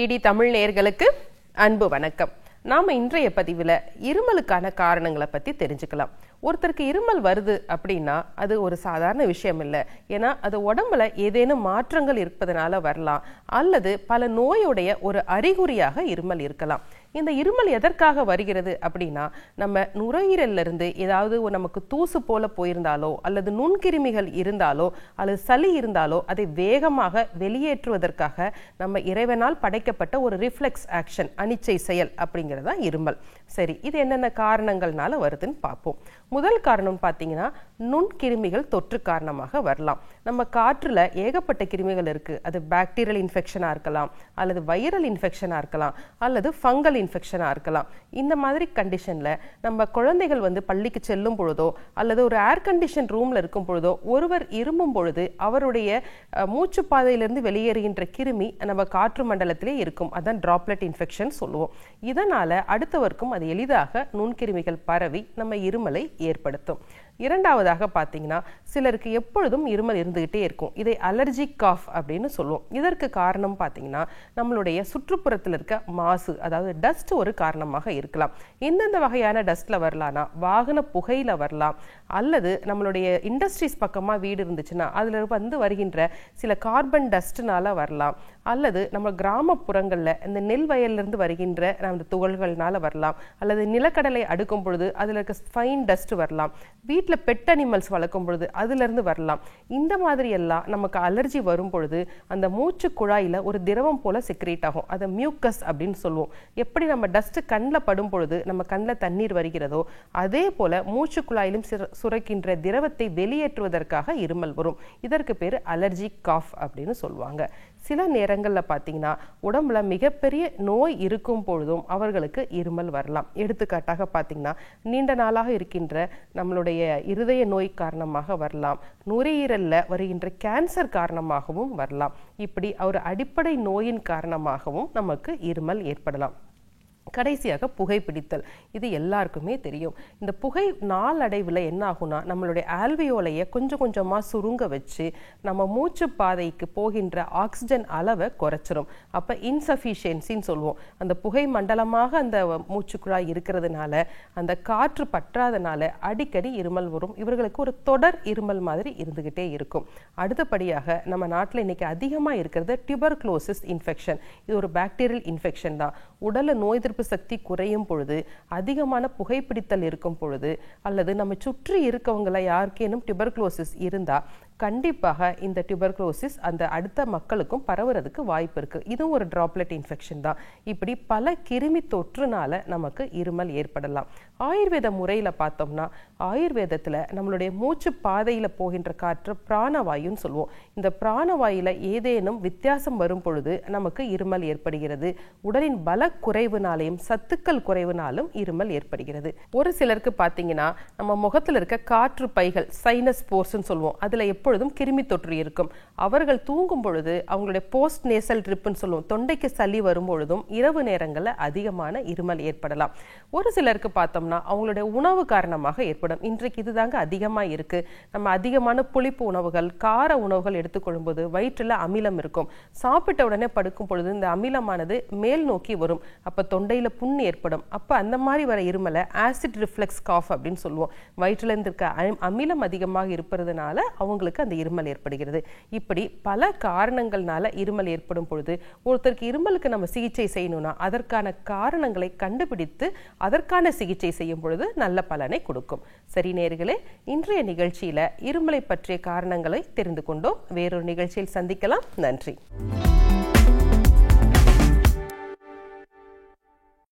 DD Tamil நேயர்களுக்கு அன்பு வணக்கம். நாம இன்றைய பதிவில் இருமலுக்கான காரணங்களை பற்றி தெரிஞ்சுக்கலாம். ஒருத்தருக்கு இருமல் வருது அப்படின்னா அது ஒரு சாதாரண விஷயம் இல்லை. ஏன்னா அது உடம்புல ஏதேனும் மாற்றங்கள் இருப்பதனால வரலாம், அல்லது பல நோயுடைய ஒரு அறிகுறியாக இருமல் இருக்கலாம். இந்த இருமல் எதற்காக வருகிறது அப்படின்னா, நம்ம நுரையீரல்ல இருந்து ஏதாவது நமக்கு தூசு போல போயிருந்தாலோ, அல்லது நுண்கிருமிகள் இருந்தாலோ, அல்லது சளி இருந்தாலோ அதை வேகமாக வெளியேற்றுவதற்காக நம்ம இறைவனால் படைக்கப்பட்ட ஒரு ரிஃப்ளெக்ஸ் ஆக்ஷன், அனிச்சை செயல் அப்படிங்கிறதா இருமல். சரி, இது என்னென்ன காரணங்கள்னால வருதுன்னு பார்ப்போம். முதல் காரணம் பார்த்தீங்கன்னா, நுண்கிருமிகள் தொற்று காரணமாக வரலாம். நம்ம காற்றுல ஏகப்பட்ட கிருமிகள் இருக்கு. அது பாக்டீரியல் இன்ஃபெக்ஷனா இருக்கலாம், அல்லது வைரல் இன்ஃபெக்ஷனா இருக்கலாம், அல்லது ஃபங்கல் இன்ஃபெக்ஷனா இருக்கலாம். இந்த மாதிரி கண்டிஷன்ல நம்ம குழந்தைகள் பள்ளிக்கு செல்லும் பொழுதோ, அல்லது ஒரு ஏர் கண்டிஷன் ரூம்ல இருக்கும் பொழுதோ, ஒருவர் இருமும் பொழுது அவருடைய மூச்சு பாதையிலிருந்து வெளியேறுகின்ற கிருமி நம்ம காற்று மண்டலத்திலே இருக்கும். அதான் டிராப்லெட் இன்ஃபெக்ஷன் சொல்லுவோம். இதனால அடுத்தவருக்கும் அது எளிதாக நுண்கிருமிகள் பரவி நம்ம இருமலை ஏற்படுத்தும். இரண்டாவதாக பார்த்தீங்கன்னா, சிலருக்கு எப்பொழுதும் இருமல் இருந்துகிட்டே இருக்கும். இதை அலர்ஜிக் காஃப் அப்படின்னு சொல்லுவோம். இதற்கு காரணம் பார்த்தீங்கன்னா, நம்மளுடைய சுற்றுப்புறத்தில் இருக்க மாசு, அதாவது டஸ்ட் ஒரு காரணமாக இருக்கலாம். எந்தெந்த வகையான டஸ்ட்ல வரலாம்னா, வாகன புகையில வரலாம், அல்லது நம்மளுடைய இண்டஸ்ட்ரீஸ் பக்கமாக வீடு இருந்துச்சுன்னா அதில் வருகின்ற சில கார்பன் டஸ்ட்னால வரலாம், அல்லது நம்ம கிராமப்புறங்களில் இந்த நெல் வயல்லிருந்து வருகின்ற அந்த துகள்கள்னால வரலாம், அல்லது நிலக்கடலை அடுக்கும் பொழுது அதில் இருக்க ஃபைன் டஸ்ட் வரலாம், வீட்டில் பெட் அனிமல்ஸ் வளர்க்கும் பொழுது அதிலிருந்து வரலாம். இந்த மாதிரி எல்லாம் நமக்கு அலர்ஜி வரும் பொழுது அந்த மூச்சு குழாயில் ஒரு திரவம் போல செக்ரேட் ஆகும். அதை மியூக்கஸ் அப்படின்னு சொல்லுவோம். எப்படி நம்ம டஸ்ட் கண்ணில் படும் பொழுது நம்ம கண்ணில் தண்ணீர் வருகிறதோ, அதே போல மூச்சு குழாயிலும் சுரக்கின்ற திரவத்தை வெளியேற்றுவதற்காக இருமல் வரும். இதற்கு பேர் அலர்ஜிக் காஃப் அப்படின்னு சொல்லுவாங்க. சில நேரங்களில் பார்த்தீங்கன்னா, உடம்புல மிகப்பெரிய நோய் இருக்கும் பொழுதும் அவர்களுக்கு இருமல் வரலாம். எடுத்துக்காட்டாக பார்த்தீங்கன்னா, நீண்ட நாளாக இருக்கின்ற நம்மளுடைய இருதய நோய் காரணமாக வரலாம், நுரையீரல்ல வருகின்ற கேன்சர் காரணமாகவும் வரலாம். இப்படி ஒரு அடிப்படை நோயின் காரணமாகவும் நமக்கு இருமல் ஏற்படலாம். கடைசியாக புகைப்பிடித்தல். இது எல்லாருக்குமே தெரியும். இந்த புகை நாளடைவில் என்ன ஆகும்னா, நம்மளுடைய ஆல்வியோலையை கொஞ்சம் கொஞ்சமாக சுருங்க வச்சு நம்ம மூச்சு பாதைக்கு போகின்ற ஆக்சிஜன் அளவை குறைச்சிரும். அப்போ இன்சஃபிஷியன்சின்னு சொல்லுவோம். அந்த புகை மண்டலமாக அந்த மூச்சுக்குழாய் இருக்கிறதுனால அந்த காற்று பற்றாதனால அடிக்கடி இருமல் வரும். இவர்களுக்கு ஒரு தொடர் இருமல் மாதிரி இருந்துகிட்டே இருக்கும். அடுத்தபடியாக நம்ம நாட்டில் இன்னைக்கு அதிகமாக இருக்கிறது டியூபர்குலோசிஸ் இன்ஃபெக்ஷன். இது ஒரு பாக்டீரியல் இன்ஃபெக்ஷன் தான். உடல்ல நோய் எதிர்ப்பு சக்தி குறையும் பொழுது, அதிகமான புகைப்பிடித்தல் இருக்கும் பொழுது, அல்லது நம்ம சுற்றி இருக்கவங்கள யாருக்கேனும் டியூபர்குலோசிஸ் இருந்தா கண்டிப்பாக இந்த டியூபர்குலோசிஸ் அந்த அடுத்த மக்களுக்கும் பரவுறதுக்கு வாய்ப்பு இருக்கு. இதுவும் ஒரு டிராப்லெட் இன்ஃபெக்ஷன் தான். இப்படி பல கிருமி தொற்றுனால நமக்கு இருமல் ஏற்படலாம். ஆயுர்வேத முறையில பார்த்தோம்னா, ஆயுர்வேதத்துல நம்மளுடைய மூச்சு பாதையில போகின்ற காற்று பிராணவாயுன்னு சொல்லுவோம். இந்த பிராணவாயில ஏதேனும் வித்தியாசம் வரும் பொழுது நமக்கு இருமல் ஏற்படுகிறது. உடலின் பல குறைவுனாலையும் சத்துக்கள் குறைவுனாலும் இருமல் ஏற்படுகிறது. ஒரு சிலருக்கு பார்த்தீங்கன்னா, நம்ம முகத்தில் இருக்க காற்று பைகள், சைனஸ் போர்ஸ்ன்னு சொல்லுவோம், அதுல எப்பொழுதும் கிருமி தொற்று இருக்கும். அவர்கள் தூங்கும் பொழுது அவங்களுடைய போஸ்ட் நேசல் ட்ரிப்னு சொல்லுவோம், தொண்டைக்கு சளி வரும் பொழுதும் இரவு நேரங்களில் அதிகமான இருமல் ஏற்படலாம். ஒரு சிலருக்கு பார்த்தோம்னா அவங்களுடைய உணவு காரணமாக ஏற்படும். இன்றைக்கு இதுதாங்க அதிகமாக இருக்கு. நம்ம அதிகமான புளிப்பு உணவுகள், கார உணவுகள் எடுத்துக்கொள்ளும் போது வயிற்றில் அமிலம் இருக்கும். சாப்பிட்ட உடனே படுக்கும் பொழுது இந்த அமிலமானது மேல் நோக்கி வரும். அப்போ தொண்டையில புண் ஏற்படும். அப்போ அந்த மாதிரி வர இருமலை ஆசிட் ரிஃப்ளெக்ஸ் காஃப் அப்படின்னு சொல்லுவோம். வயிற்றுல இருந்து இருக்க அமிலம் அதிகமாக இருப்பதுனால அவங்களுக்கு அந்த இருமல் ஏற்படுகிறது. இப்படி பல காரணங்கள்னால இருமல் ஏற்படும் பொழுது ஒருத்தருக்கு இருமலுக்கு நம்ம சிகிச்சை செய்யணும்னா அதற்கான காரணங்களை கண்டுபிடித்து அதற்கான சிகிச்சை செய்யும் பொழுது நல்ல பலனை கொடுக்கும். சரி நேயர்களே, இன்றைய நிகழ்ச்சியில இருமலை பற்றிய காரணங்களை தெரிந்து கொண்டோம். வேறொரு நிகழ்ச்சியில் சந்திக்கலாம். நன்றி.